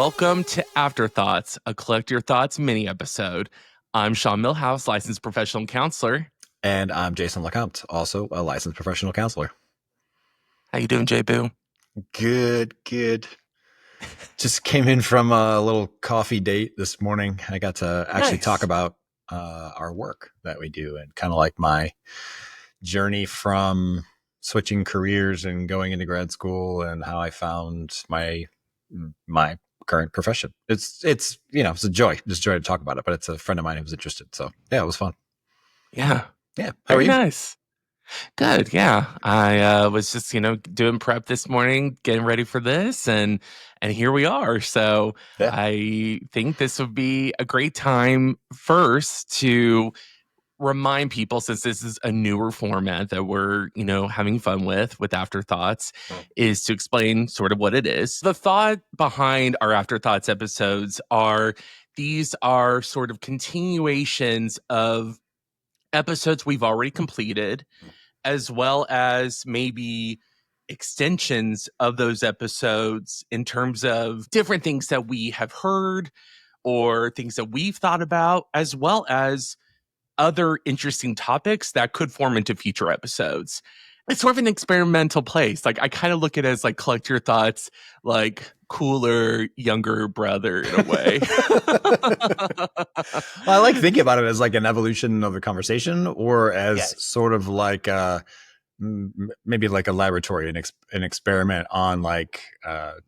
Welcome to Afterthoughts, a Collect Your Thoughts mini episode. I'm Sean Millhouse, licensed professional counselor. And I'm Jason LeCompte, also a licensed professional counselor. How you doing, J-Boo? Good. Just came in from a little coffee date this morning. I got to actually talk about our work that we do and kind of like my journey from switching careers and going into grad school and how I found my current profession. It's it's a joy to talk about it, but it's a friend of mine who was interested. So yeah, it was fun. Yeah. How are you? Nice. Good. Yeah. I was just, doing prep this morning, getting ready for this, and here we are. So Yeah. I think this would be a great time first to remind people, since this is a newer format that we're, having fun with Afterthoughts, is to explain sort of what it is. The thought behind our Afterthoughts episodes these are sort of continuations of episodes we've already completed, as well as maybe extensions of those episodes in terms of different things that we have heard or things that we've thought about, as well as other interesting topics that could form into future episodes. It's sort of an experimental place. Like, I kind of look at it as like Collect Your Thoughts, like cooler, younger brother in a way. Well, I like thinking about it as like an evolution of the conversation, or as sort of like maybe like a laboratory, an experiment on like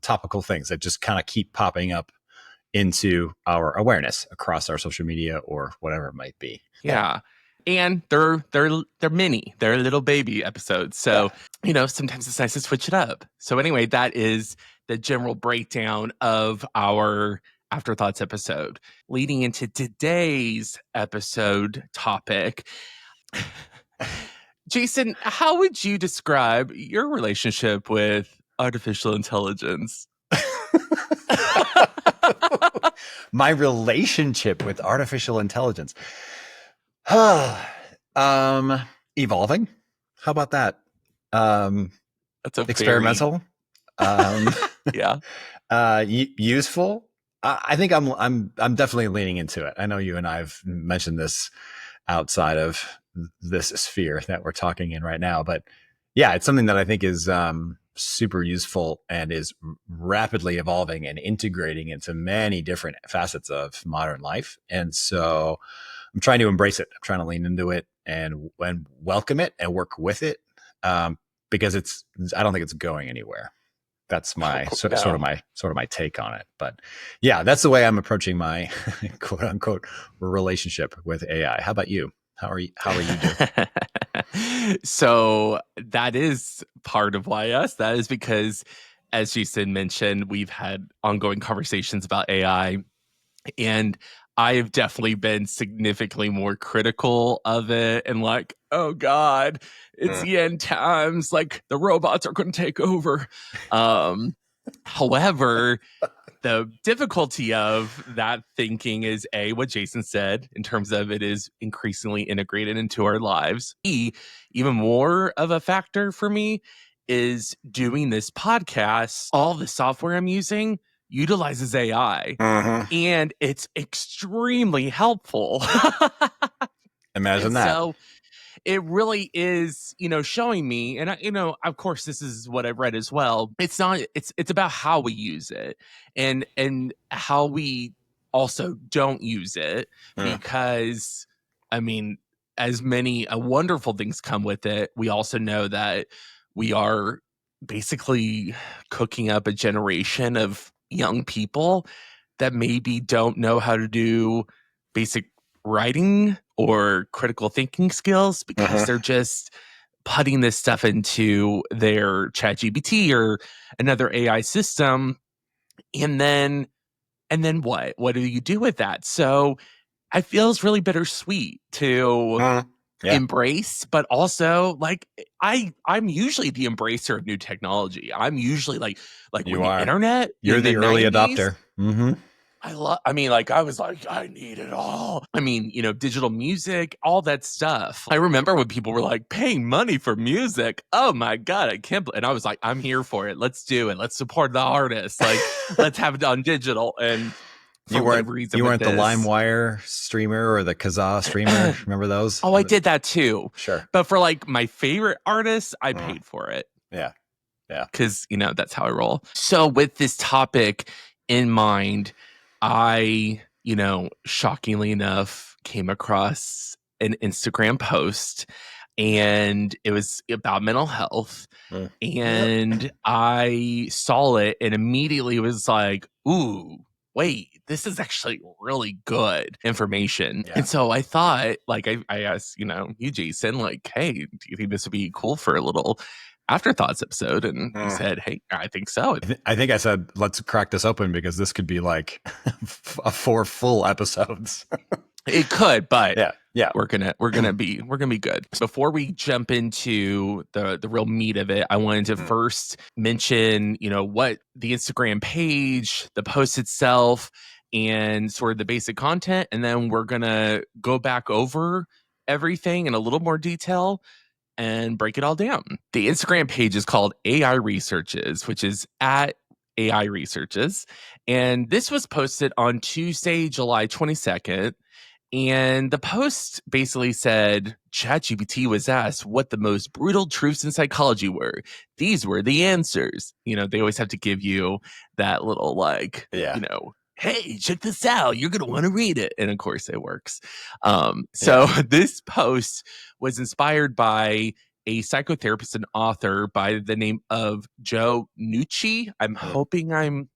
topical things that just kind of keep popping up into our awareness across our social media or whatever it might be. Yeah. And they're mini, they're little baby episodes. So, sometimes it's nice to switch it up. So anyway, that is the general breakdown of our Afterthoughts episode. Leading into today's episode topic, Jason, how would you describe your relationship with artificial intelligence? My relationship with artificial intelligence. Evolving. How about that? That's a experimental. Yeah. Useful. I think I'm definitely leaning into it. I know you and I've mentioned this outside of this sphere that we're talking in right now, but yeah, it's something that I think is super useful and is rapidly evolving and integrating into many different facets of modern life. And so I'm trying to embrace it. I'm trying to lean into it and welcome it and work with it, because I don't think it's going anywhere. That's my sort of my take on it. But yeah, that's the way I'm approaching my quote unquote relationship with AI. How about you? How are you doing? So that is part of why that is because, as Jason mentioned, we've had ongoing conversations about AI, and I have definitely been significantly more critical of it and like, oh God, it's the end times. Like, the robots are going to take over. However, the difficulty of that thinking is what Jason said, in terms of it is increasingly integrated into our lives. Even more of a factor for me is doing this podcast. All the software I'm using utilizes AI, and it's extremely helpful. Imagine that. So it really is, showing me, and of course, this is what I've read as well. It's about how we use it and how we also don't use it, because, as many wonderful things come with it, we also know that we are basically cooking up a generation of young people that maybe don't know how to do basic writing or critical thinking skills, because they're just putting this stuff into their ChatGPT or another AI system. And then what? What do you do with that? So I feel it's really bittersweet to embrace, but also like I'm usually the embracer of new technology. I'm usually like you when are. the internet. You're the early 90s, adopter. I mean, like, I was like, I need it all. I mean, digital music, all that stuff. I remember when people were like, paying money for music. Oh my God, I can't. And I was like, I'm here for it. Let's do it. Let's support the artists. Like, let's have it on digital. And for whatever reason You with weren't the this, LimeWire streamer or the Kazaa streamer. Remember those? oh, I did that too. Sure. But for like my favorite artists, I Mm. paid for it. Yeah. Yeah. Because, that's how I roll. So with this topic in mind, I, shockingly enough, came across an Instagram post and it was about mental health. Mm. And I saw it and immediately was like, ooh, wait, this is actually really good information. Yeah. And so I thought, like, I asked, you, Jason, like, hey, do you think this would be cool for a little Afterthoughts episode? And he said, hey, I think so. I think I said, let's crack this open because this could be like 4 full episodes. It could, but yeah, we're gonna be good. Before we jump into the real meat of it, I wanted to first mention, what the Instagram page, the post itself, and sort of the basic content, and then we're gonna go back over everything in a little more detail and break it all down. The Instagram page is called AI Researches, which is at AI Researches, and this was posted on Tuesday, July 22nd. And the post basically said ChatGPT was asked what the most brutal truths in psychology were. These were the answers. They always have to give you that little like, hey, check this out. You're going to want to read it. And of course it works. This post was inspired by a psychotherapist and author by the name of Joe Nucci. I'm hoping I'm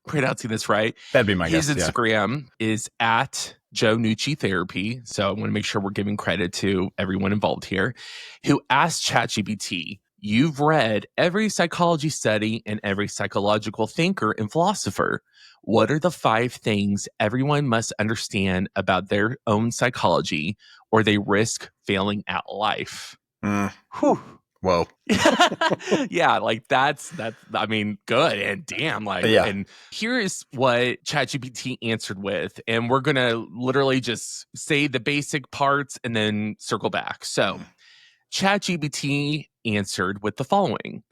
pronouncing this right. That'd be my guess. His Instagram is at Joe Nucci Therapy. So I want to make sure we're giving credit to everyone involved here, who asked ChatGPT, you've read every psychology study and every psychological thinker and philosopher. What are the 5 things everyone must understand about their own psychology or they risk failing at life? Whew. Whoa. Yeah, like that's I mean, good and damn, like, and here is what ChatGPT answered with, and we're gonna literally just say the basic parts and then circle back. So ChatGPT answered with the following.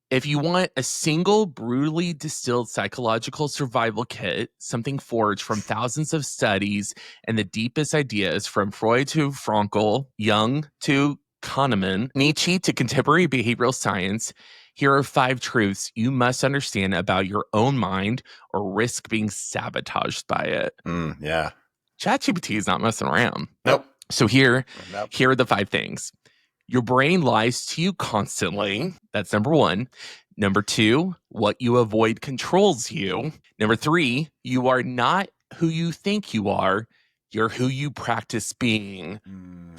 If you want a single brutally distilled psychological survival kit, something forged from thousands of studies and the deepest ideas from Freud to Frankl, Jung to Kahneman, Nietzsche to contemporary behavioral science, here are 5 truths you must understand about your own mind or risk being sabotaged by it. Yeah. ChatGPT is not messing around. Nope. So here are the 5 things. Your brain lies to you constantly. That's number 1. Number 2, what you avoid controls you. Number 3, you are not who you think you are. You're who you practice being.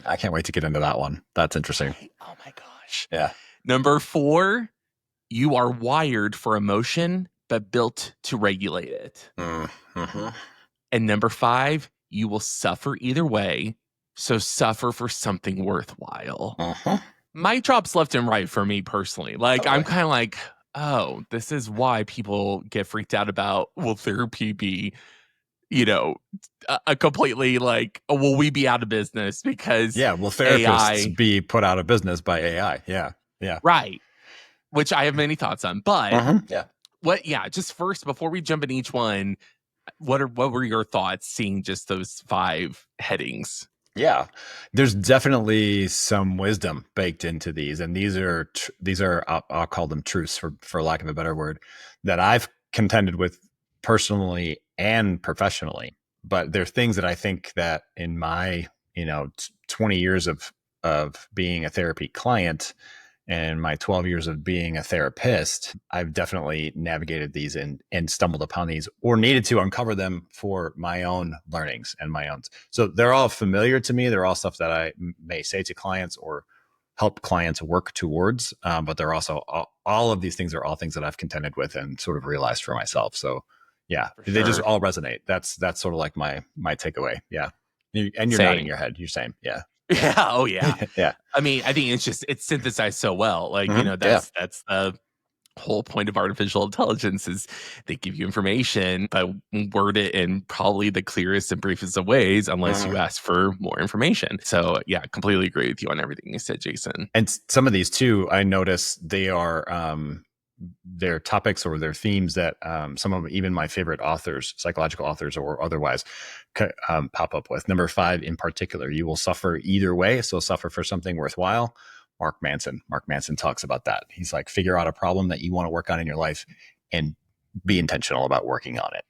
I can't wait to get into that one. That's interesting. Oh my gosh. Yeah. Number 4, you are wired for emotion, but built to regulate it. Mm-hmm. And number 5, you will suffer either way. So suffer for something worthwhile. Mic drops left and right for me personally. Like, I'm kind of like, oh, this is why people get freaked out about, will therapy be, a completely like, will we be out of business because will therapists be put out of business by AI? Yeah. Right. Which I have many thoughts on. But just first, before we jump in each one, what were your thoughts seeing just those 5 headings? Yeah, there's definitely some wisdom baked into these, and these are I'll call them truths for lack of a better word, that I've contended with personally and professionally. But they're things that I think that in my 20 years of being a therapy client and my 12 years of being a therapist, I've definitely navigated these and stumbled upon these or needed to uncover them for my own learnings and my own. So they're all familiar to me. They're all stuff that I may say to clients or help clients work towards. But they're also all of these things are all things that I've contended with and sort of realized for myself. So yeah, they just all resonate. That's sort of like my takeaway. Yeah. And you're nodding your head. You're saying, yeah. Yeah. Oh yeah. Yeah. I mean, I think it's synthesized so well. Like, that's whole point of artificial intelligence is they give you information, but word it in probably the clearest and briefest of ways, unless you ask for more information. So yeah, completely agree with you on everything you said, Jason. And some of these too, I notice they are their topics or their themes that some of even my favorite authors, psychological authors or otherwise, pop up with. Number 5 in particular, you will suffer either way. So suffer for something worthwhile. Mark Manson talks about that. He's like, figure out a problem that you want to work on in your life and be intentional about working on it.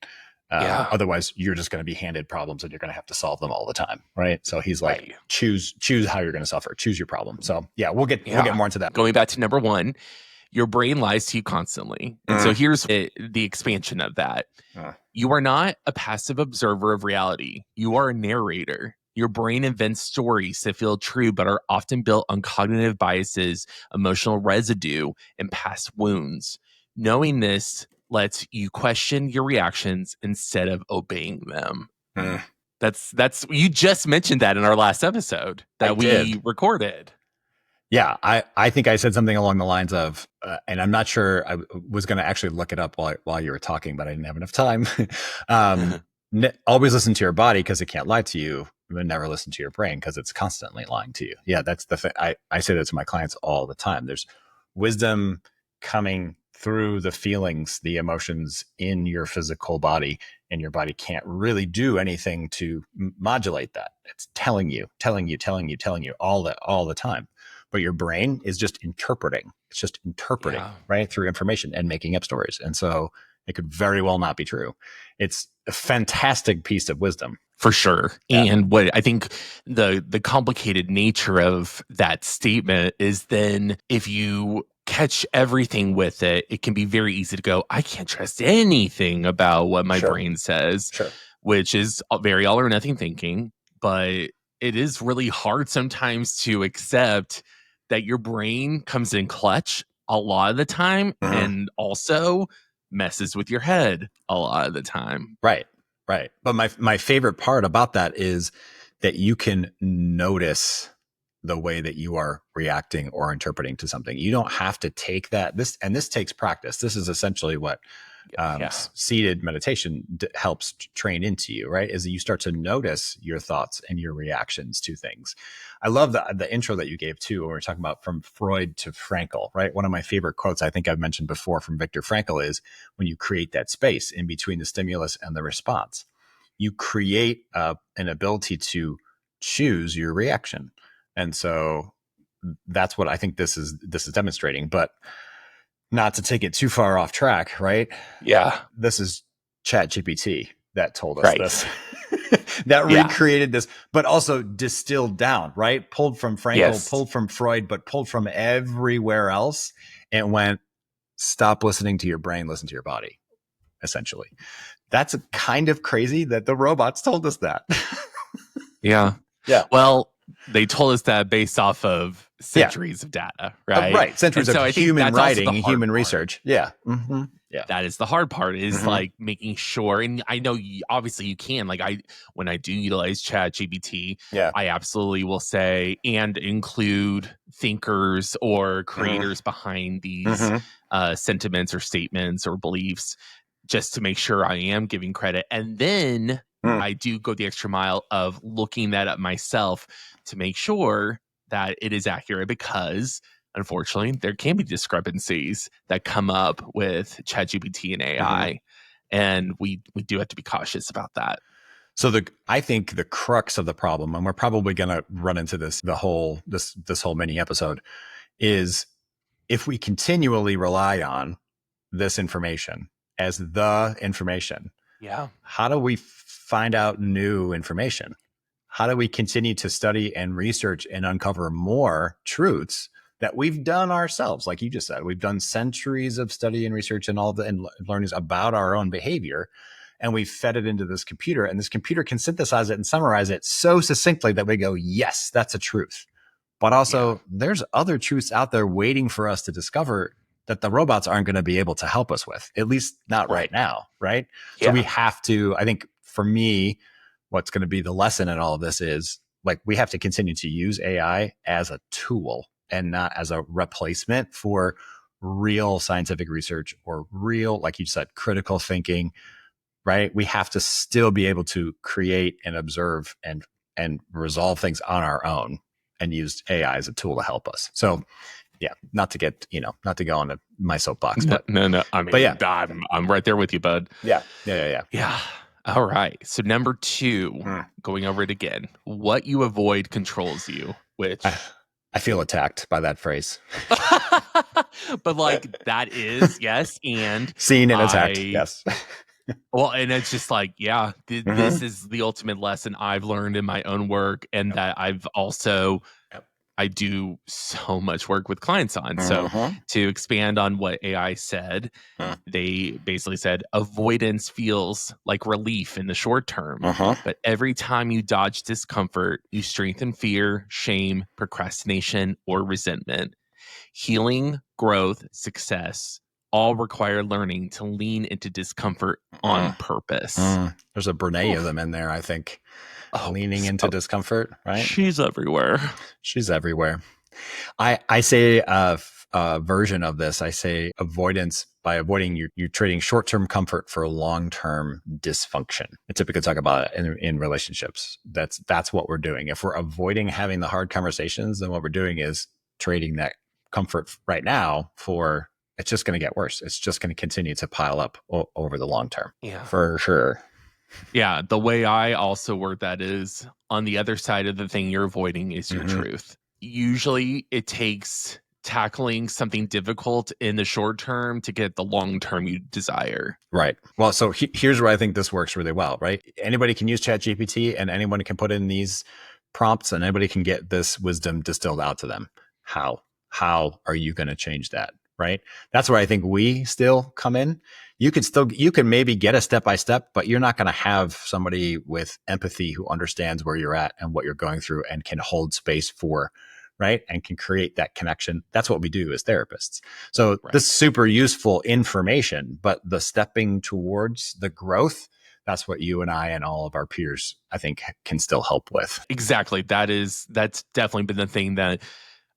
Otherwise, you're just going to be handed problems and you're going to have to solve them all the time, right? So he's like, choose how you're going to suffer. Choose your problem. So yeah, we'll get more into that. Going back to number 1, your brain lies to you constantly. And so here's the expansion of that. You are not a passive observer of reality. You are a narrator. Your brain invents stories that feel true, but are often built on cognitive biases, emotional residue, and past wounds. Knowing this lets you question your reactions instead of obeying them. That's you just mentioned that in our last episode that we recorded. Yeah, I think I said something along the lines of, and I'm not sure, I was going to actually look it up while you were talking, but I didn't have enough time. Always listen to your body because it can't lie to you, but never listen to your brain because it's constantly lying to you. Yeah, that's the thing. I say that to my clients all the time. There's wisdom coming through the feelings, the emotions in your physical body, and your body can't really do anything to modulate that. It's telling you all the time. But your brain is just interpreting. It's just interpreting, right, through information and making up stories. And so it could very well not be true. It's a fantastic piece of wisdom. For sure. Yeah. And what I think the complicated nature of that statement is then if you catch everything with it, it can be very easy to go, I can't trust anything about what my brain says, which is very all or nothing thinking. But it is really hard sometimes to accept that your brain comes in clutch a lot of the time and also messes with your head a lot of the time. Right. But my favorite part about that is that you can notice the way that you are reacting or interpreting to something. You don't have to take that. This takes practice. This is essentially what seated meditation helps train into you, right? Is that you start to notice your thoughts and your reactions to things. I love the intro that you gave too, when we're talking about from Freud to Frankl, right? One of my favorite quotes I think I've mentioned before from Viktor Frankl is when you create that space in between the stimulus and the response, you create an ability to choose your reaction. And so that's what I think this is demonstrating, but not to take it too far off track, right? Yeah. This is ChatGPT that told us this, that recreated this, but also distilled down, right? Pulled from Frankl, pulled from Freud, but pulled from everywhere else and went, stop listening to your brain, listen to your body, essentially. That's kind of crazy that the robots told us that. Yeah. Well, they told us that based off of centuries of data, right? Right. Centuries of human writing, human research. Yeah. Mm-hmm. Yeah. That is the hard part is like making sure. And I know obviously you can, like when I do utilize ChatGPT, I absolutely will say and include thinkers or creators behind these sentiments or statements or beliefs just to make sure I am giving credit. And then I do go the extra mile of looking that up myself to make sure that it is accurate because unfortunately there can be discrepancies that come up with ChatGPT and AI. And we do have to be cautious about that. So I think the crux of the problem, and we're probably going to run into this whole mini episode, is if we continually rely on this information as the information, how do we find out new information? How do we continue to study and research and uncover more truths that we've done ourselves? Like you just said, we've done centuries of study and research and and learnings about our own behavior. And we've fed it into this computer, and this computer can synthesize it and summarize it so succinctly that we go, yes, that's a truth. But also there's other truths out there waiting for us to discover that the robots aren't going to be able to help us with, at least not right now. Right. So we have to, I think for me, what's going to be the lesson in all of this is like, we have to continue to use AI as a tool and not as a replacement for real scientific research or real, like you said, critical thinking, right? We have to still be able to create and observe and resolve things on our own and use AI as a tool to help us. So yeah, not to get, not to go on my soapbox, No, but no, no. I but mean, yeah, I'm right there with you, bud. yeah. Yeah. All right. So number two, Mm. going over it again. What you avoid controls you, I, which I feel attacked by that phrase. but like that is yes, and Seen and attacked. I Yes. well, and it's just like, yeah, this Mm-hmm. is the ultimate lesson I've learned in my own work, and Yep. that I've also Yep. I do so much work with clients on. So Mm-hmm. to expand on what AI said, they basically said avoidance feels like relief in the short term, Uh-huh. but every time you dodge discomfort, you strengthen fear, shame, procrastination, or resentment. Healing, growth, success all require learning to lean into discomfort on purpose. There's a Brene of Oof. them in there, I think. Oh, Leaning into discomfort, right? she's everywhere. She's everywhere. I say a version of this. I say avoidance by avoiding you're trading short term comfort for long term dysfunction. I typically talk about it in relationships. That's what we're doing. If we're avoiding having the hard conversations, then what we're doing is trading that comfort right now for it's just going to get worse. It's just going to continue to pile up over the long term. Yeah. For sure. Yeah. The way I also word that is on the other side of the thing you're avoiding is your truth. Usually it takes tackling something difficult in the short term to get the long term you desire. Right. Well, so here's where I think this works really well, right? Anybody can use ChatGPT and anyone can put in these prompts and anybody can get this wisdom distilled out to them. How? How are you going to change that? Right. That's where I think we still come in. You can maybe get a step by step, but you're not going to have somebody with empathy who understands where you're at and what you're going through and can hold space for, right? And can create that connection. That's what we do as therapists. So this is super useful information, but the stepping towards the growth, that's what you and I and all of our peers, I think, can still help with. Exactly. That's definitely been the thing that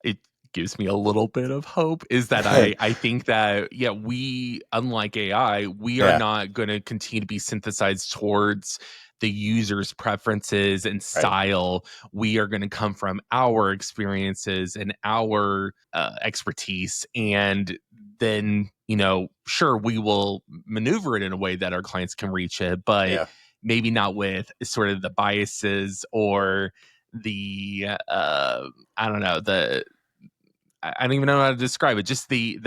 it gives me a little bit of hope is that I think that, yeah, we, unlike AI, we are Yeah. not going to continue to be synthesized towards the user's preferences and Right. style. We are going to come from our experiences and our expertise. And then, sure, we will maneuver it in a way that our clients can reach it, but Yeah. maybe not with sort of the biases or the I don't know, I don't even know how to describe it. Just the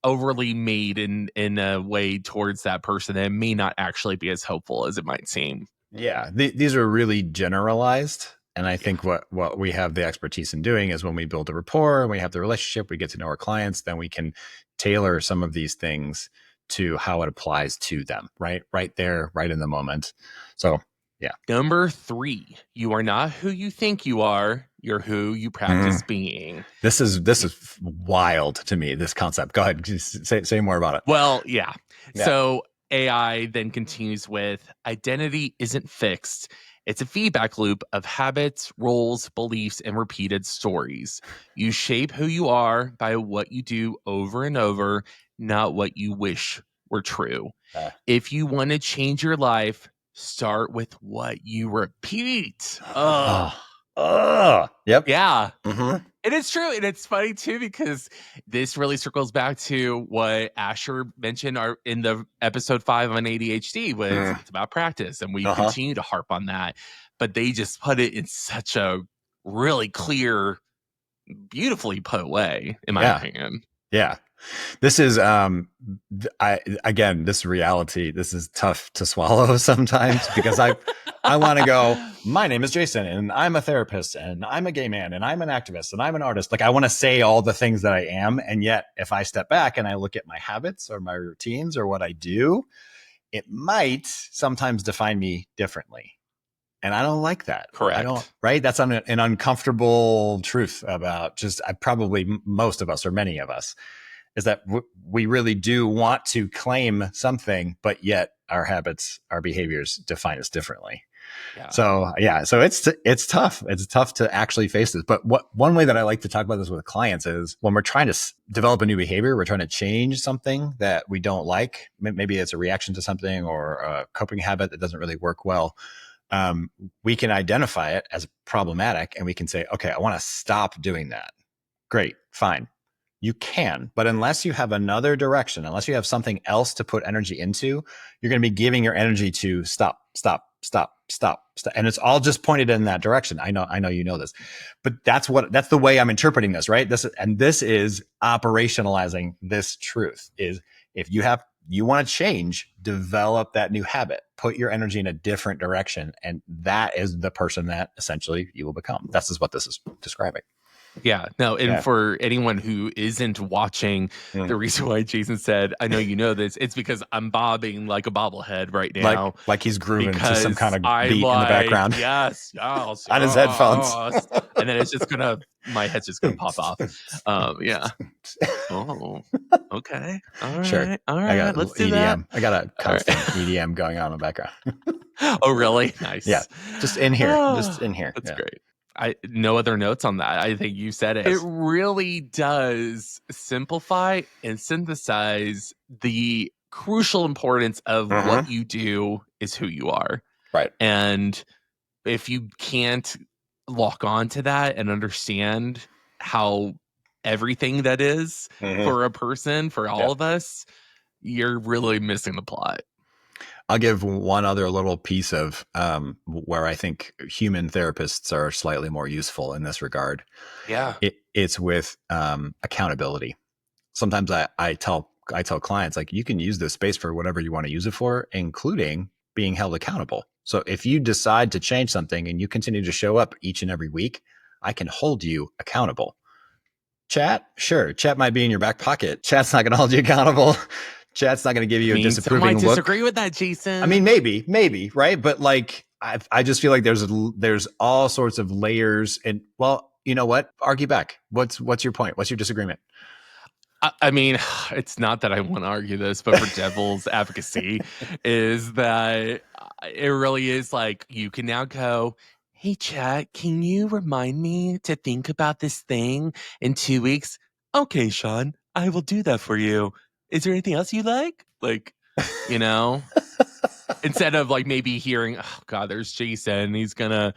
overly made in a way towards that person that may not actually be as hopeful as it might seem. Yeah, these are really generalized. And I Yeah. think what we have the expertise in doing is when we build a rapport and we have the relationship, we get to know our clients, then we can tailor some of these things to how it applies to them, right? Right there, right in the moment. So, yeah. Number 3, you are not who you think you are. You're who you practice being. This is wild to me, this concept. Go ahead. Just say more about it. Well, yeah. Yeah. So AI then continues with identity isn't fixed. It's a feedback loop of habits, roles, beliefs, and repeated stories. You shape who you are by what you do over and over, not what you wish were true. If you want to change your life, start with what you repeat. Ugh. Yep. Yeah. Mm-hmm. And it's true. And it's funny too, because this really circles back to what Asher mentioned in the episode 5 on ADHD was it's about practice. And we continue to harp on that. But they just put it in such a really clear, beautifully put way, in my opinion. Yeah. This is this reality, this is tough to swallow sometimes because I want to go, my name is Jason and I'm a therapist and I'm a gay man and I'm an activist and I'm an artist. Like I want to say all the things that I am. And yet if I step back and I look at my habits or my routines or what I do, it might sometimes define me differently. And I don't like that. Correct. I don't, right? That's an uncomfortable truth about just probably most of us or many of us is that we really do want to claim something, but yet our habits, our behaviors define us differently. Yeah. So yeah, so it's tough. It's tough to actually face this. But one way that I like to talk about this with clients is when we're trying to develop a new behavior, we're trying to change something that we don't like. Maybe it's a reaction to something or a coping habit that doesn't really work well. We can identify it as problematic, and we can say, okay, I want to stop doing that. Great, fine. You can, but unless you have another direction, unless you have something else to put energy into, you're going to be giving your energy to stop, stop, stop, stop, stop. And it's all just pointed in that direction. I know you know this, but that's the way I'm interpreting this, right? This is operationalizing this truth is if you want to change, develop that new habit, put your energy in a different direction. And that is the person that essentially you will become. This is what this is describing. Yeah, no, and Yeah. for anyone who isn't watching, the reason why Jason said, I know you know this, it's because I'm bobbing like a bobblehead right now. Like he's grooving to some kind Because of I'm beat in the like, background yes, yes, on his headphones. yes. And then it's just my head's just gonna pop off. Yeah. Oh, okay. All Sure. right. All I got right. Let's do that. EDM. I got a All right. constant EDM going on in the background. Oh, really? Yeah. Nice. Just in here. Just Oh, in here. that's Yeah. great. No other notes on that. I think you said it. It really does simplify and synthesize the crucial importance of what you do is who you are. Right. And if you can't lock on to that and understand how everything that is for a person, for all of us, you're really missing the plot. I'll give one other little piece of where I think human therapists are slightly more useful in this regard. Yeah. It's with accountability. Sometimes I tell clients, like, you can use this space for whatever you want to use it for, including being held accountable. So if you decide to change something and you continue to show up each and every week, I can hold you accountable. Chat, sure. Chat might be in your back pocket. Chat's not going to hold you accountable. Chat's not going to give you a Some disapproving might look. disagree with that, Jason. I mean, maybe, right? But like, I just feel like there's all sorts of layers. And well, you know what? Argue back. What's your point? What's your disagreement? I mean, it's not that I want to argue this, but for devil's advocacy, is that it really is like you can now go, hey, chat, can you remind me to think about this thing in 2 weeks? Okay, Sean, I will do that for you. Is there anything else you like? Like, you know? Instead of like maybe hearing, oh God, there's Jason. He's gonna,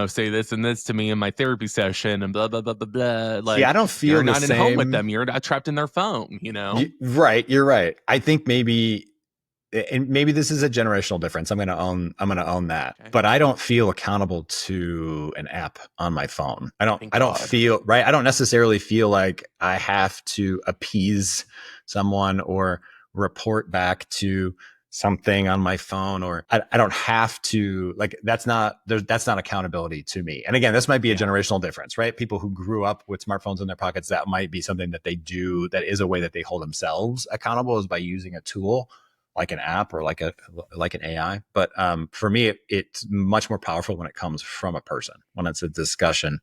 say this and this to me in my therapy session and blah blah blah blah blah. Like, see, I don't feel you're not in home with them. You're not trapped in their phone. Right. You're right. I think maybe this is a generational difference. I'm gonna own that. Okay. But I don't feel accountable to an app on my phone. I don't feel right. I don't necessarily feel like I have to appease someone or report back to something on my phone, or I don't have to, like, that's not accountability to me. And again, this might be a generational difference, right? People who grew up with smartphones in their pockets, that might be something that they do. That is a way that they hold themselves accountable, is by using a tool like an app or like an AI. But for me, it's much more powerful when it comes from a person, when it's a discussion,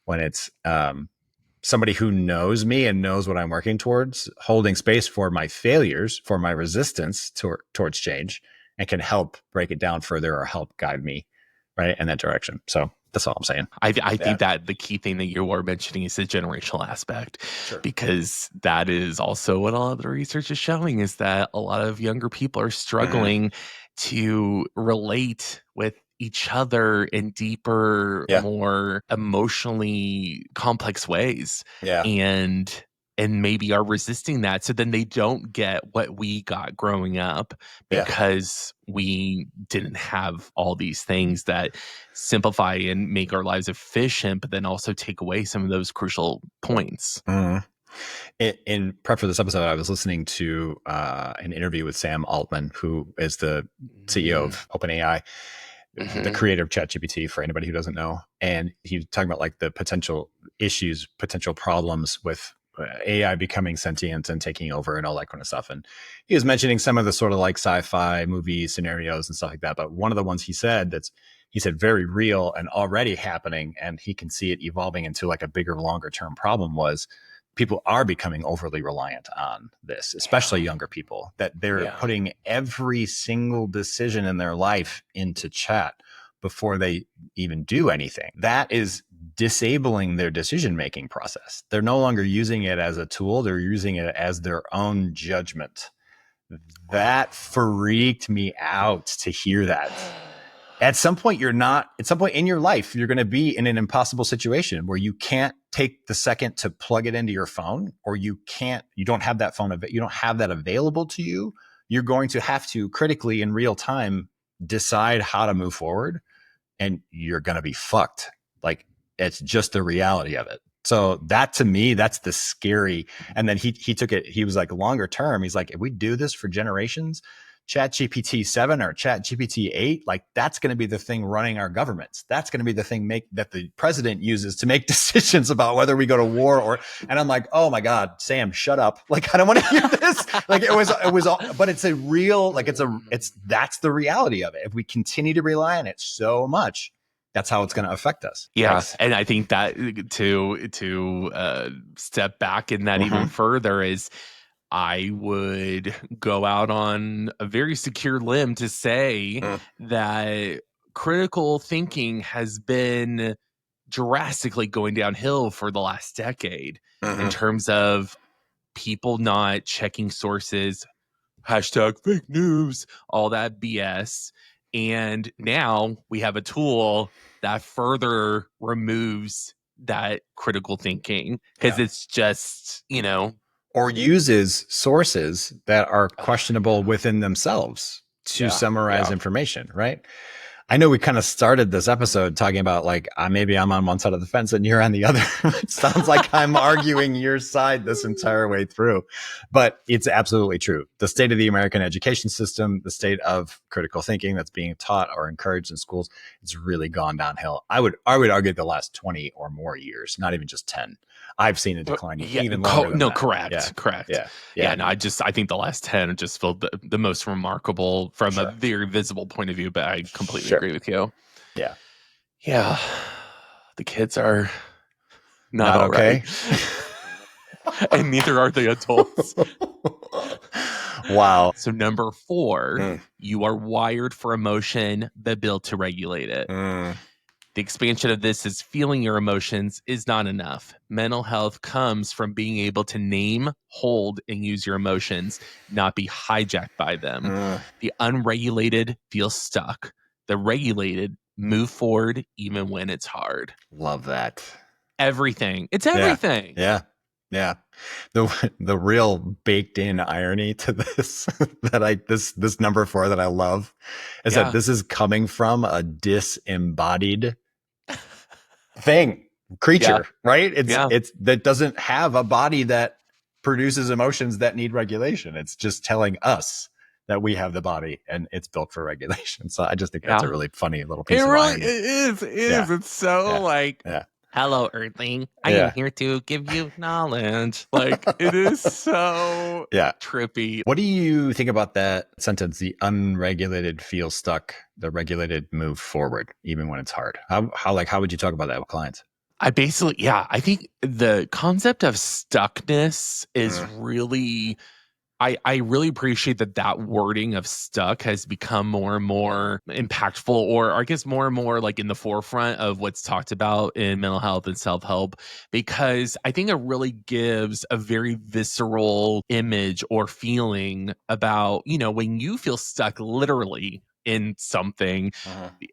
when it's somebody who knows me and knows what I'm working towards, holding space for my failures, for my resistance towards change, and can help break it down further or help guide me right in that direction. So that's all I'm saying. I think that the key thing that you were mentioning is the generational aspect, because that is also what all of the research is showing, is that a lot of younger people are struggling to relate with each other in deeper, more emotionally complex ways. And maybe are resisting that. So then they don't get what we got growing up, because we didn't have all these things that simplify and make our lives efficient, but then also take away some of those crucial points. In prep for this episode, I was listening to an interview with Sam Altman, who is the CEO of OpenAI, the creator of ChatGPT, for anybody who doesn't know. And he was talking about like the potential issues, potential problems with AI becoming sentient and taking over and all that kind of stuff. And he was mentioning some of the sort of like sci-fi movie scenarios and stuff like that. But one of the ones he said very real and already happening, and he can see it evolving into like a bigger, longer term problem, was people are becoming overly reliant on this, especially younger people, that they're putting every single decision in their life into chat, before they even do anything. That is disabling their decision-making process. They're no longer using it as a tool. They're using it as their own judgment. That freaked me out to hear that. At some point in your life, you're going to be in an impossible situation where you can't take the second to plug it into your phone, or you don't have that you don't have that available to you. You're going to have to critically in real time decide how to move forward, and you're going to be fucked. Like, it's just the reality of it. So that, to me, that's the scary. And then he took it, he was like, longer term, he's like, if we do this for generations, Chat GPT 7 or Chat GPT 8, like, that's going to be the thing running our governments. That's going to be the thing that the president uses to make decisions about whether we go to war or, and I'm like, oh my God, Sam, shut up. Like, I don't want to hear this. Like, it was, but it's a real, like, that's the reality of it. If we continue to rely on it so much, that's how it's going to affect us. Yeah. Thanks. And I think that to step back in that even further is, I would go out on a very secure limb to say that critical thinking has been drastically going downhill for the last decade in terms of people not checking sources, hashtag fake news, all that BS. And now we have a tool that further removes that critical thinking because it's just, or uses sources that are questionable within themselves to summarize information, right? I know we kind of started this episode talking about, like, maybe I'm on one side of the fence and you're on the other. It sounds like I'm arguing your side this entire way through, but it's absolutely true. The state of the American education system, the state of critical thinking that's being taught or encouraged in schools, it's really gone downhill. I would argue the last 20 or more years, not even just 10. I've seen a decline even longer than that. Correct. Yeah. No, I think the last 10 just feel the most remarkable from a very visible point of view, but I completely agree with you. Yeah. Yeah. The kids are not okay. And neither are the adults. Wow. So number 4, you are wired for emotion, but built to regulate it. The expansion of this is feeling your emotions is not enough. Mental health comes from being able to name, hold, and use your emotions, not be hijacked by them. The unregulated feel stuck. The regulated move forward even when it's hard. Love that. Everything. It's everything. Yeah. The real baked in irony to this this number 4 that I love is that this is coming from a disembodied creature, right? It's that doesn't have a body that produces emotions that need regulation. It's just telling us that we have the body and it's built for regulation. So I just think that's a really funny little piece of irony. It is. It's so hello, Earthling. I am here to give you knowledge. Like, it is so trippy. What do you think about that sentence? The unregulated feel stuck, the regulated move forward, even when it's hard. How would you talk about that with clients? I think the concept of stuckness is really, I really appreciate that wording of stuck has become more and more impactful, or I guess more and more like in the forefront of what's talked about in mental health and self-help, because I think it really gives a very visceral image or feeling about, when you feel stuck literally in something,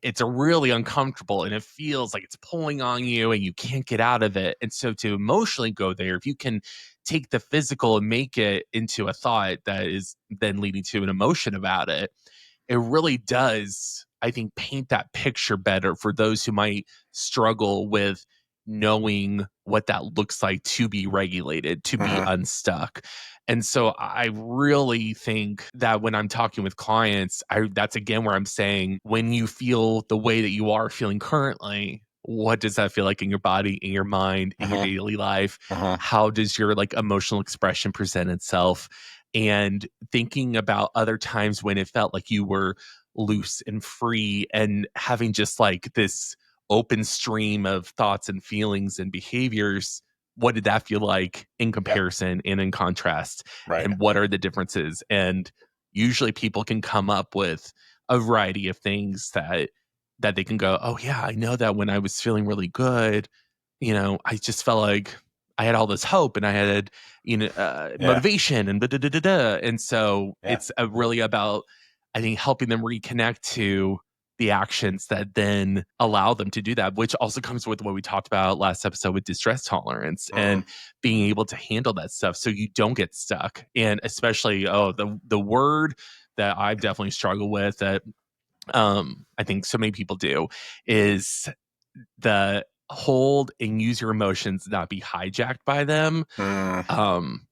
it's really uncomfortable and it feels like it's pulling on you and you can't get out of it. And so to emotionally go there, if you can take the physical and make it into a thought that is then leading to an emotion about it, it really does, I think, paint that picture better for those who might struggle with knowing what that looks like to be regulated, to be unstuck. And so I really think that when I'm talking with clients, that's again where I'm saying, when you feel the way that you are feeling currently, what does that feel like in your body, in your mind, in your daily life? How does your emotional expression present itself? And thinking about other times when it felt like you were loose and free and having just this open stream of thoughts and feelings and behaviors. What did that feel like in comparison and in contrast? Right. And what are the differences? And usually people can come up with a variety of things that that they can go, oh yeah, I know that when I was feeling really good, I just felt like I had all this hope and I had, Yeah. motivation and da da da da da. And so Yeah. it's really about, I think, helping them reconnect to the actions that then allow them to do that, which also comes with what we talked about last episode with distress tolerance Mhm. and being able to handle that stuff so you don't get stuck. And especially, the word that I've definitely struggled with that I think so many people do is the hold and use your emotions, not be hijacked by them. Mm. Um,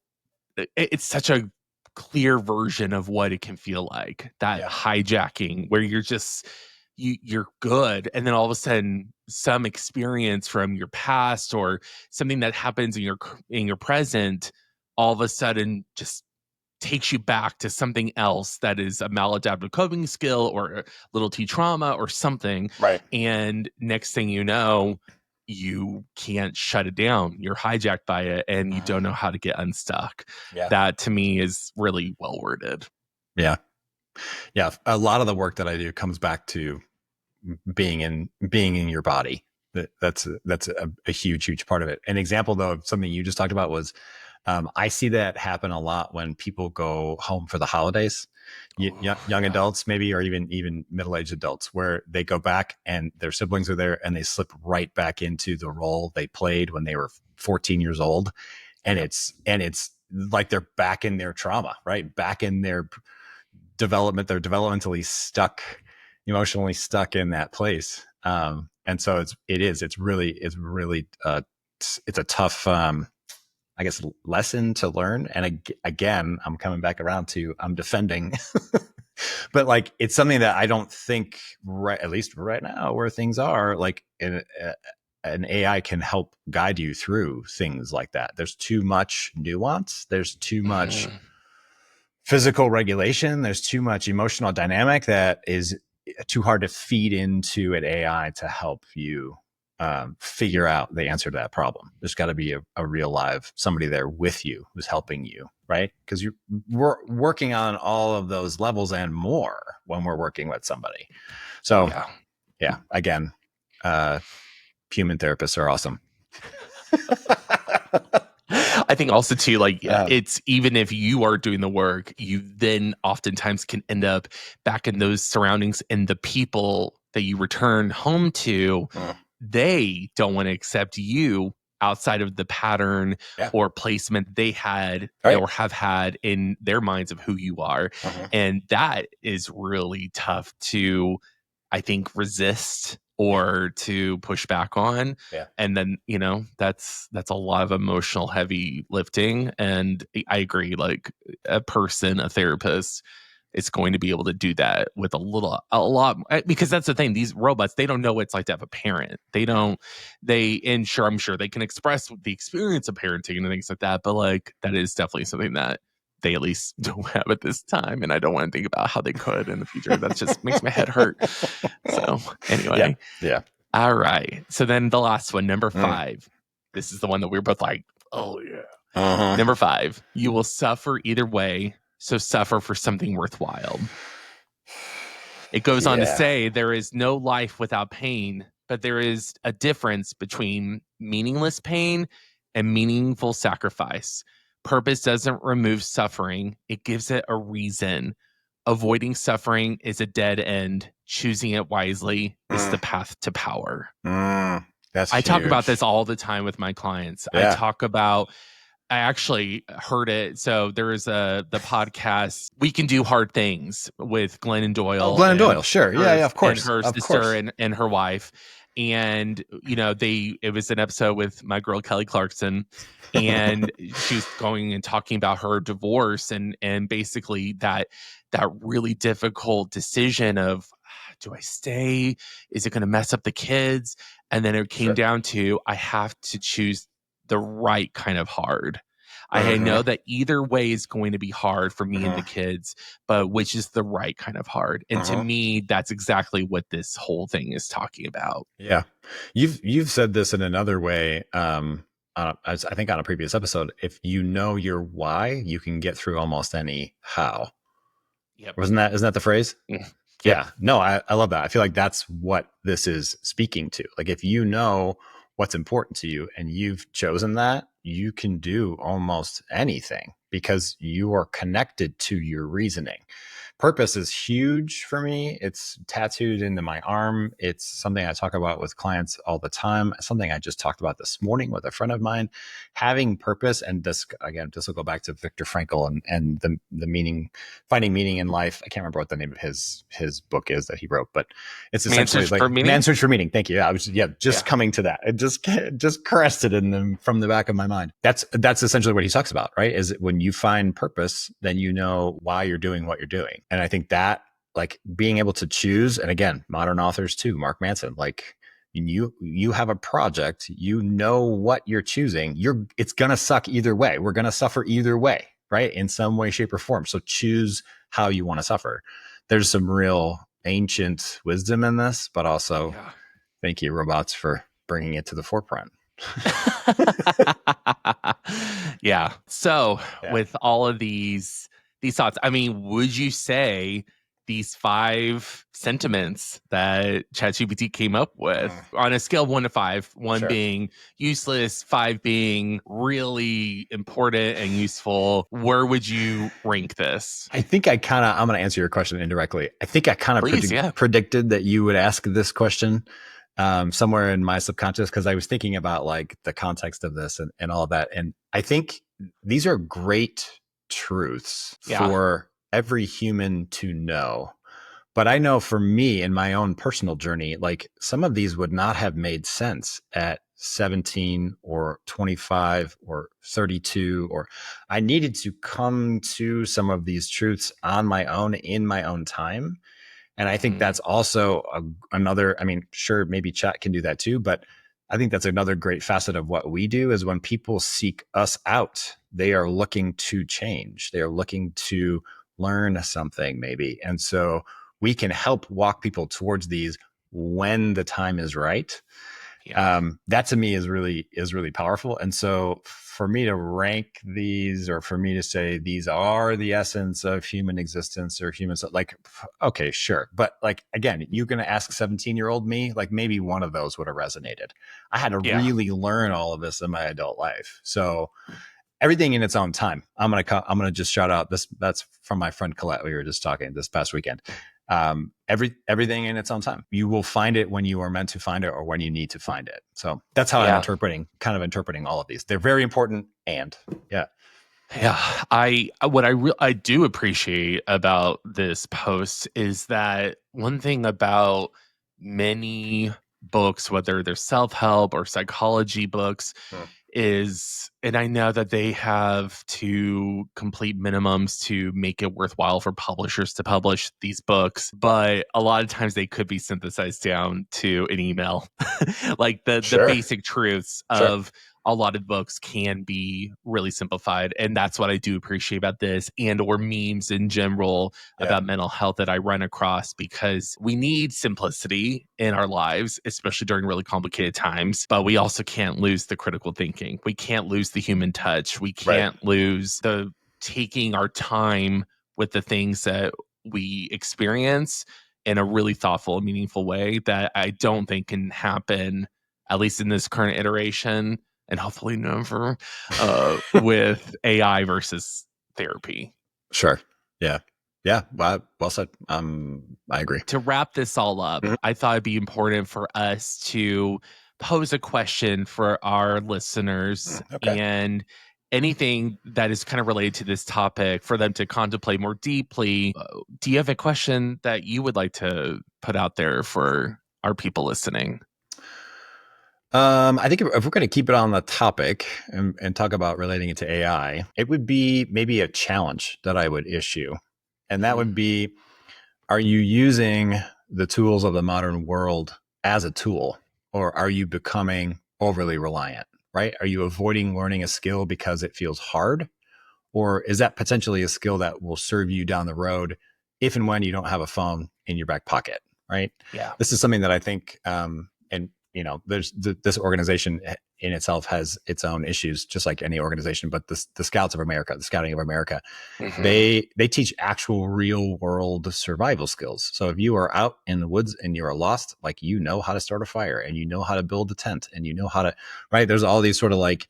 it's such a clear version of what it can feel like, that Yeah. hijacking where you're good, and then all of a sudden some experience from your past or something that happens in your present all of a sudden just takes you back to something else that is a maladaptive coping skill or a little T trauma or something. Right. And next thing you know, you can't shut it down. You're hijacked by it and you Mhm. don't know how to get unstuck. Yeah. That to me is really well worded. Yeah. Yeah. A lot of the work that I do comes back to being in your body. That's a huge part of it. An example though of something you just talked about was I see that happen a lot when people go home for the holidays. Oh, Young yeah. adults, maybe, or even middle-aged adults, where they go back and their siblings are there, and they slip right back into the role they played when they were 14 years old, and Yep. it's like they're back in their trauma, right? Back in their development. They're developmentally stuck, emotionally stuck in that place. And so it's really it's a tough I guess lesson to learn. And again, I'm coming back around to I'm defending, but like it's something that I don't think right, at least right now where things are, like an AI can help guide you through things like that. There's too much nuance. There's too much Mhm. physical regulation. There's too much emotional dynamic that is too hard to feed into an AI to help you figure out the answer to that problem. There's got to be a real live somebody there with you who's helping you, right? Because we're working on all of those levels and more when we're working with somebody. So Yeah. yeah, again, uh, human therapists are awesome. I think also too, like um, it's even if you are doing the work, you then oftentimes can end up back in those surroundings and the people that you return home to, mm, they don't want to accept you outside of the pattern yeah, or placement they had right. or have had in their minds of who you are. Mhm. And that is really tough to, I think, resist Yeah, or to push back on. yeah, And then, that's a lot of emotional heavy lifting. And I agree, like a therapist is going to be able to do that with a lot, because that's the thing. These robots, they don't know what it's like to have a parent. They yeah. don't, and sure, I'm sure they can express the experience of parenting and things like that. But like, that is definitely something that they at least don't have at this time. And I don't want to think about how they could in the future. That just makes my head hurt. So, Yeah, anyway, yeah. all right. So then the last one, number Mm. 5. This is the one that we were both like, oh, yeah. Uh-huh. Number 5, you will suffer either way. So suffer for something worthwhile. It goes on to Yeah. say there is no life without pain, but there is a difference between meaningless pain and meaningful sacrifice. Purpose doesn't remove suffering, it gives it a reason. Avoiding suffering is a dead end. Choosing it wisely is the Mm. path to power. That's I talk about huge. this all the time with my clients. Yeah. I actually heard it. So there is the podcast We Can Do Hard Things with Glennon Oh, Doyle Glennon Doyle. Sure. Yeah, yeah, of and course. her Of sister course. and her wife. And it was an episode with my girl Kelly Clarkson, and she was going and talking about her divorce and basically that really difficult decision of, do I stay? Is it going to mess up the kids? And then it came Sure. down to, I have to choose the right kind of hard. I Mm-hmm. know that either way is going to be hard for me and Mm-hmm. the kids, but which is the right kind of hard? And to Mm-hmm. me, that's exactly what this whole thing is talking about. Yeah. You've said this in another way. As I think on a previous episode, if you know your why, you can get through almost any how. Yep. Isn't that the phrase? Yep. Yeah. No, I love that. I feel like that's what this is speaking to. Like if you know what's important to you and you've chosen that, you can do almost anything because you are connected to your reasoning. Purpose is huge for me. It's tattooed into my arm. It's something I talk about with clients all the time. Something I just talked about this morning with a friend of mine. Having purpose, and this again, this will go back to Viktor Frankl and the meaning, finding meaning in life. I can't remember what the name of his book is that he wrote, but it's Man essentially Search like for Meaning. Man's Search for Meaning. Thank you. Yeah, I was just Yeah. coming to that. It just caressed it in them from the back of my mind. That's essentially what he talks about, right? Is when you find purpose, then you know why you're doing what you're doing. And I think that like being able to choose, and again, modern authors too, Mark Manson, like you have a project, you know what you're choosing. It's gonna suck either way. We're gonna suffer either way, right? In some way, shape, or form. So choose how you want to suffer. There's some real ancient wisdom in this, but also Yeah. thank you, robots, for bringing it to the forefront. Yeah. So Yeah. with all of these thoughts, I mean, would you say these 5 sentiments that ChatGPT came up with on a scale of 1 to 5, one Sure. being useless, 5 being really important and useful, where would you rank this? I think I'm going to answer your question indirectly. I think I kind of Please, yeah. predicted that you would ask this question somewhere in my subconscious because I was thinking about like the context of this and all of that. And I think these are great truths Yeah. for every human to know. But I know for me in my own personal journey, like some of these would not have made sense at 17 or 25 or 32, or I needed to come to some of these truths on my own in my own time. And I think Mhm. that's also another, I mean, sure, maybe chat can do that too, but I think that's another great facet of what we do is when people seek us out, they are looking to change. They are looking to learn something maybe. And so we can help walk people towards these when the time is right. Yeah. That to me is really powerful. And so for me to rank these, or for me to say these are the essence of human existence or human, like, okay, sure. But like, again, you're going to ask 17-year-old me, like maybe one of those would have resonated. I had to Yeah. really learn all of this in my adult life. So everything in its own time. I'm gonna just shout out this. That's from my friend Colette. We were just talking this past weekend. Everything in its own time. You will find it when you are meant to find it, or when you need to find it. So that's how I'm Yeah. interpreting all of these. They're very important, and yeah, Yeah, I do appreciate about this post is that one thing about many books, whether they're self-help or psychology books, Hmm. is, and I know that they have to complete minimums to make it worthwhile for publishers to publish these books, but a lot of times they could be synthesized down to an email. Like the Sure, basic truths sure, of a lot of books can be really simplified, and that's what I do appreciate about this, and or memes in general yeah, about mental health that I run across, because we need simplicity in our lives, especially during really complicated times, but we also can't lose the critical thinking. We can't lose the human touch. We right, can't lose the taking our time with the things that we experience in a really thoughtful, meaningful way that I don't think can happen, at least in this current iteration, and hopefully never, with AI versus therapy. sure, yeah, yeah. Well said. I agree. To wrap this all up, Mhm. I thought it'd be important for us to pose a question for our listeners, Okay. and anything that is kind of related to this topic for them to contemplate more deeply. Do you have a question that you would like to put out there for our people listening? I think if we're going to keep it on the topic and talk about relating it to AI, it would be maybe a challenge that I would issue. And that Mhm. would be, are you using the tools of the modern world as a tool, or are you becoming overly reliant, right? Are you avoiding learning a skill because it feels hard? Or is that potentially a skill that will serve you down the road if and when you don't have a phone in your back pocket, right? Yeah. This is something that I think, and there's this organization in itself has its own issues, just like any organization. But the Scouts of America, the Scouting of America, they teach actual real world survival skills. So if you are out in the woods and you are lost, like, how to start a fire, and how to build a tent, and how to, right? There's all these sort of like,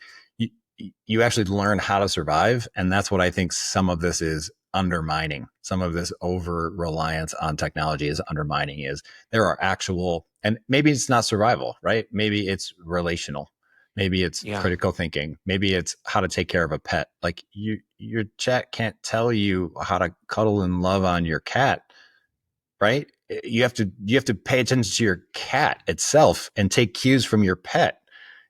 you actually learn how to survive. And that's what I think some of this is undermining. Some of this over reliance on technology is undermining, is there are actual, and maybe it's not survival, right? Maybe it's relational. Maybe it's critical thinking. Maybe it's how to take care of a pet. Like, your chat can't tell you how to cuddle and love on your cat, right? You have to pay attention to your cat itself and take cues from your pet.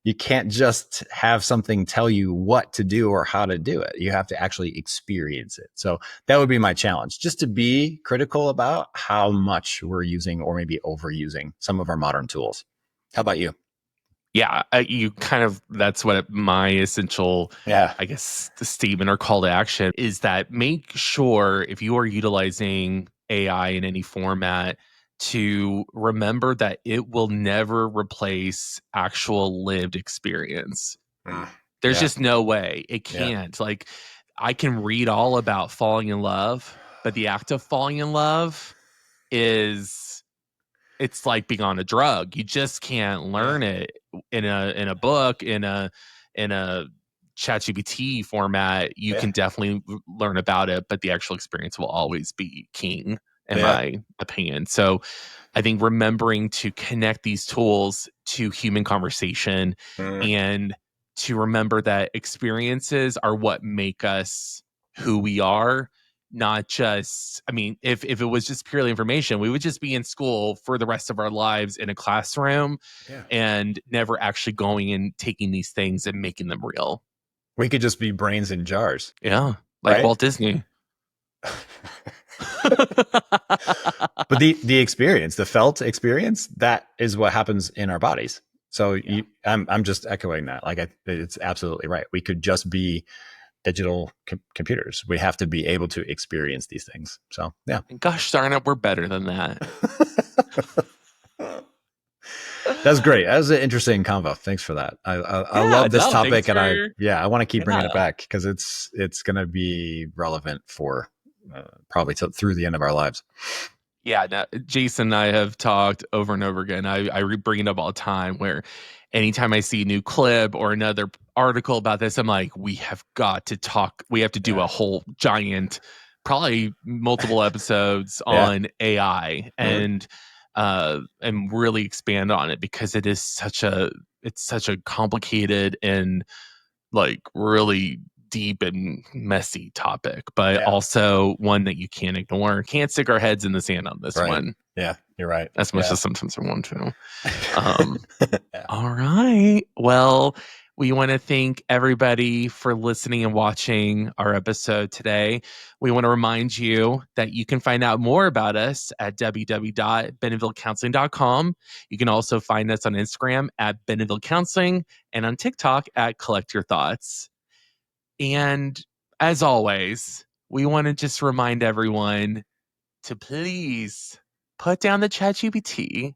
You can't just have something tell you what to do or how to do it. You have to actually experience it. So that would be my challenge, just to be critical about how much we're using, or maybe overusing, some of our modern tools. How about you? Yeah, that's what my essential, I guess, the statement or call to action is, that make sure, if you are utilizing AI in any format, to remember that it will never replace actual lived experience. There's just no way it can't. Like, I can read all about falling in love, but the act of falling in love it's like being on a drug. You just can't learn it in a book, in a ChatGPT format. You can definitely learn about it, but the actual experience will always be king, in my opinion. So I think remembering to connect these tools to human conversation, and to remember that experiences are what make us who we are. Not just, I mean, if it was just purely information, we would just be in school for the rest of our lives in a classroom, and never actually going and taking these things and making them real. We could just be brains in jars. Yeah, like, right? Walt Disney. But the experience, the felt experience, that is what happens in our bodies. So I'm just echoing that. Like, it's absolutely right. We could just be digital computers. We have to be able to experience these things. So yeah. And gosh darn it, we're better than that. That's great. That was an interesting convo. Thanks for that. I love this topic, and I want to keep bringing it back, because it's going to be relevant for probably through the end of our lives. Yeah, no, Jason and I have talked over and over again. I bring it up all the time, where anytime I see a new clip or another article about this, I'm like, we have got to talk. We have to do a whole giant, probably multiple episodes on AI, and really expand on it, because it's such a complicated and, like, really deep and messy topic, but also one that you can't ignore. Can't stick our heads in the sand on this one. Yeah, you're right. As much as sometimes I want to. All right. Well, we want to thank everybody for listening and watching our episode today. We want to remind you that you can find out more about us at www.bennetvillecounseling.com. You can also find us on Instagram at Benneville Counseling, and on TikTok at Collect Your Thoughts. And as always, we want to just remind everyone to please put down the ChatGPT,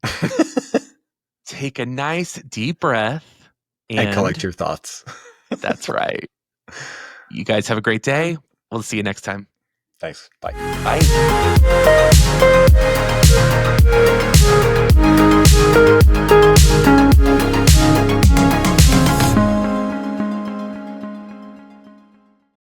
take a nice deep breath, and collect your thoughts. That's right. You guys have a great day. We'll see you next time. Thanks. Bye. Bye.